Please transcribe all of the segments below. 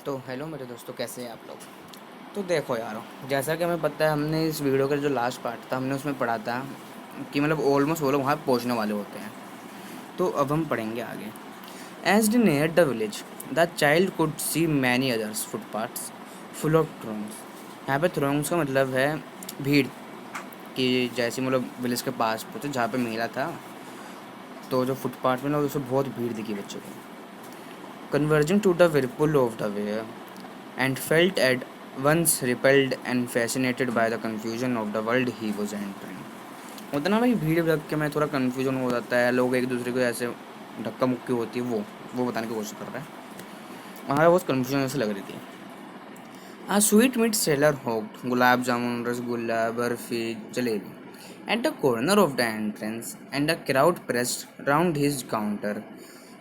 तो हेलो मेरे दोस्तों, कैसे हैं आप लोग। तो देखो यारो, जैसा कि हमें पता है, हमने इस वीडियो का जो लास्ट पार्ट था हमने उसमें पढ़ा था कि मतलब ऑलमोस्ट वो लोग वहाँ पहुँचने वाले होते हैं। तो अब हम पढ़ेंगे आगे। As the near the village, the child could see many others footpaths full of thorns. यहाँ पे थ्रोन्स का मतलब है भीड़, कि जैसे मतलब विलेज के पास पहुँचे जहाँ पे मेला था, तो जो फुटपाथ में ना उसमें बहुत भीड़ दिखी बच्चों को। Converging to the whirlpool of the way, and felt at once repelled and fascinated by the confusion of the world he was entering. होता ना भाई, भीड़ भड़क के मैं थोड़ा कन्फ्यूजन हो जाता है, लोग एक दूसरे को ऐसे धक्का मुक्की होती है, वो बताने की कोशिश कर रहा है। वहाँ बहुत कन्फ्यूजन ऐसे लग रही थी। A sweet meat seller hawked gulab jamun, rasgulla, barfi, jalebi at the corner of the entrance, and a crowd pressed round his counter.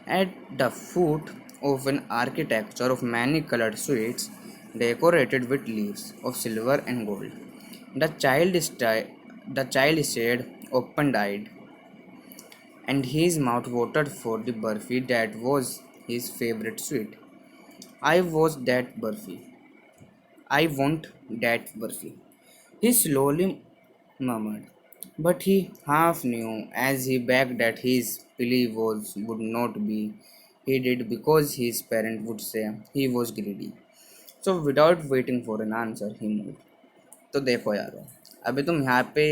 At the foot of an architecture of many colored sweets, decorated with leaves of silver and gold, the child stayed open-eyed, and his mouth watered for the barfi that was his favorite sweet. I was that barfi. I want that Burfi, he slowly murmured, but he half knew as he begged that his plea would not be heeded because his parent would say he was greedy. So without waiting for an answer, he moved. तो देखो यारो, अभी तुम यहाँ पे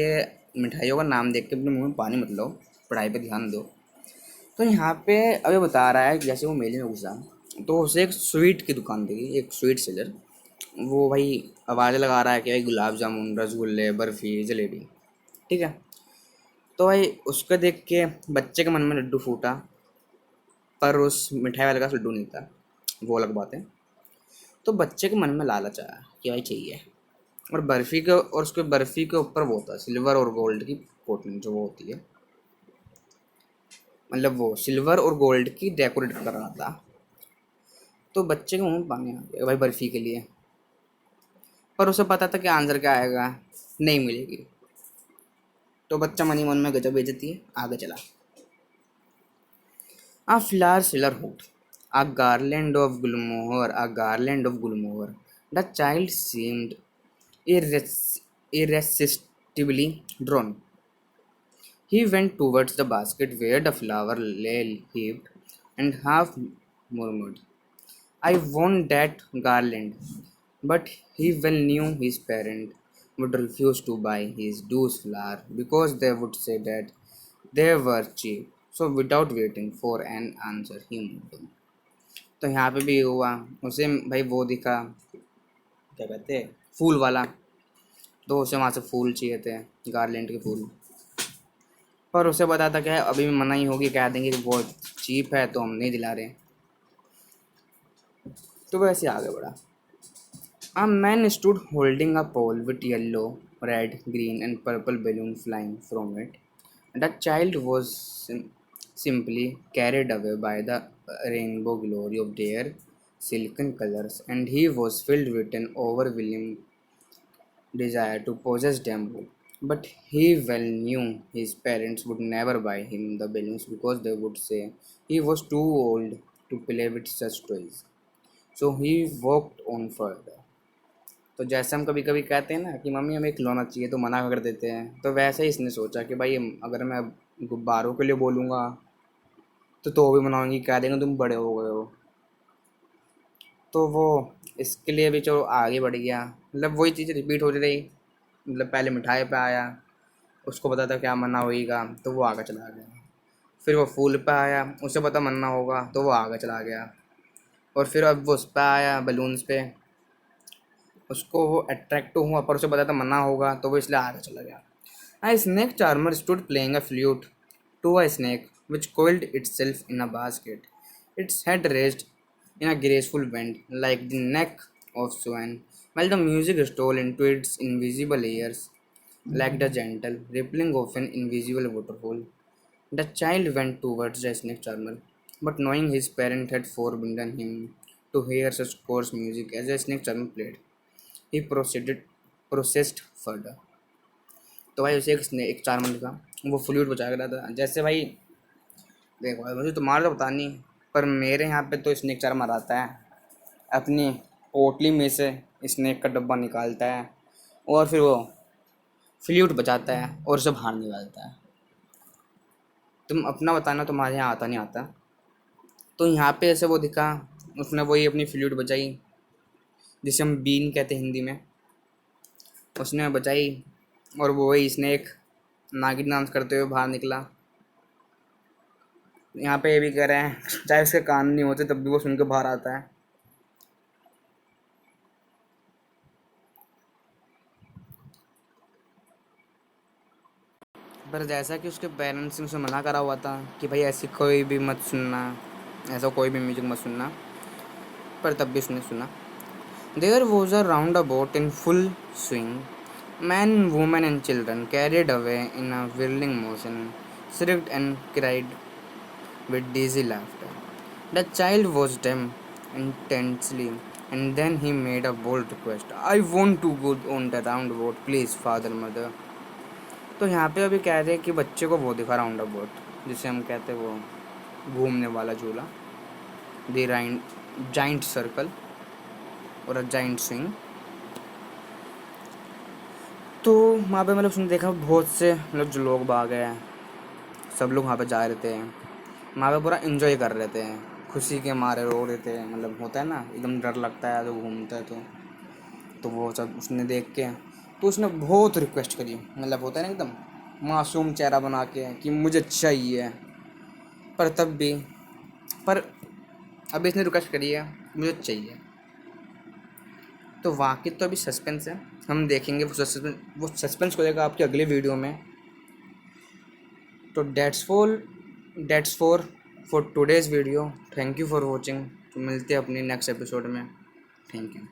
मिठाइयों का नाम देख के अपने मुंह में पानी मत लो, पढ़ाई पे ध्यान दो। तो यहाँ पे अभी बता रहा है कि जैसे वो मेले में घुसा तो उसे एक स्वीट की दुकान दिखी, एक स्वीट सेलर। वो भाई आवाज़ लगा रहा है कि भाई गुलाब जामुन, रसगुल्ले, बर्फ़ी, जलेबी। ठीक है। तो भाई उसको देख के बच्चे के मन में लड्डू फूटा, पर उस मिठाई वाले का लड्डू नहीं था, वो अलग बात है। तो बच्चे के मन में लालच आया कि भाई चाहिए। और बर्फ़ी के और उसके बर्फ़ी के ऊपर वो था सिल्वर और गोल्ड की कोटिंग जो वो होती है, मतलब वो सिल्वर और गोल्ड की डेकोरेट कर रहा था। तो बच्चे के मुंह में पानी आ गया भाई बर्फ़ी के लिए। पर उसे पता था कि आंसर क्या आएगा, नहीं मिलेगी। तो बच्चा मनी मन में गजब बेइज्जती है, आगे चला। A flower seller hooked a garland of gulmohar. The child seemed irresistibly drawn. He went towards the basket where the flower lay heaped and half murmured, I want that garland. But he well knew his parent would refuse to buy his those flowers because they would say that they were cheap. So without waiting for an answer, he moved on. तो यहाँ पे भी हुआ, उसे भाई वो दिखा, क्या कहते हैं, फूल वाला। तो उसे वहाँ से फूल चाहिए थे, गार्लैंड के फूल। पर उसे पता था कि अभी भी मना ही होगी, कह देंगे कि बहुत चीप है तो हम नहीं दिला रहे। तो वैसे आगे बढ़ा। A man stood holding a pole with yellow, red, green, and purple balloons flying from it. The child was simply carried away by the rainbow glory of their silken colors, and he was filled with an overwhelming desire to possess them all. But he well knew his parents would never buy him the balloons because they would say he was too old to play with such toys. So he walked on further. तो जैसे हम कभी कभी कहते हैं ना कि mummy हमें खिलौना चाहिए तो मना कर देते हैं, तो वैसे ही इसने सोचा कि भाई अगर मैं गुब्बारों के लिए बोलूँगा तो भी मनाऊंगी, कह देंगे तुम बड़े हो गए हो। तो वो इसके लिए भी चलो आगे बढ़ गया, मतलब वही चीज़ रिपीट होती रही। मतलब पहले मिठाई पे आया, उसको पता था क्या मना होएगा तो वो आगे चला गया। फिर वो फूल पे आया, उसे पता मना होगा तो वो आगे चला गया। और फिर अब वो उस पर आया बलून्स पे, उसको वो अट्रैक्ट हुआ पर उसे पता था मना होगा तो वो इसलिए आगे चला गया। A snake charmer stood playing a flute to a snake which coiled itself in a basket. Its head raised in a graceful bend like the neck of swan, while the music stole into its invisible ears like the gentle rippling of an invisible waterfall. The child went towards the snake charmer, but knowing his parent had forbidden him to hear such coarse music as the snake charmer played, he processed further. तो भाई उसे एक 4 month का वो flute बजा रहा था। जैसे भाई देखो भाई, मुझे तुम्हारा तो पता नहीं, पर मेरे यहाँ पे तो स्नेक चार्मर आता है। अपनी पोटली में से स्नैक का डब्बा निकालता है और फिर वो फ्लूट बजाता है और उसे बाहर निकालता है। तुम अपना बताना, तुम्हारे यहाँ आता नहीं आता। तो यहाँ पे ऐसे वो दिखा, उसने वही अपनी फ्लूट बजाई, जिसे हम बीन कहते हैं हिंदी में। उसने बजाई और वो वही स्नैक नागिन डांस करते हुए बाहर निकला। यहाँ पे ये भी कह रहे हैं चाहे उसके कान नहीं होते तब भी वो सुन के बाहर आता है। पर जैसा कि उसके पेरेंट्स ने उसे मना करा हुआ था कि भाई ऐसी कोई भी मत सुनना, ऐसा कोई भी म्यूजिक मत सुनना, पर तब भी उसने सुना। There was a roundabout in full swing, men, women and children carried away in a whirling motion, shrieked and cried with dizzy laughter. The child watched them intensely, and then he made a bold request. I want to go on the roundabout, please, father, mother. तो यहाँ पे अभी कह रहे हैं कि बच्चे को वो दिखा राउंड अबाउट, जिसे हम कहते हैं वो घूमने वाला झूला, द जाइंट सर्कल और अ जाइंट स्विंग। तो वहाँ पे मतलब उसने देखा बहुत से मतलब जो लोग बाग हैं, सब लोग वहाँ पे जा रहे थे, वहाँ पे पूरा एंजॉय कर रहे थे, खुशी के मारे रो रहे थे। मतलब होता है ना, एकदम डर लगता है तो घूमता है तो वो सब उसने देख के, तो उसने बहुत रिक्वेस्ट करी। मतलब होता है ना एकदम मासूम चेहरा बना के कि मुझे चाहिए, पर तब भी, पर अभी इसने रिक्वेस्ट करी है मुझे चाहिए। तो वाकई तो अभी सस्पेंस है, हम देखेंगे वो सस्पेंस हो जाएगा आपकी अगली वीडियो में। तो that's for today's video. Thank you for watching. तो मिलते हैं अपनी नेक्स्ट एपिसोड में। Thank you.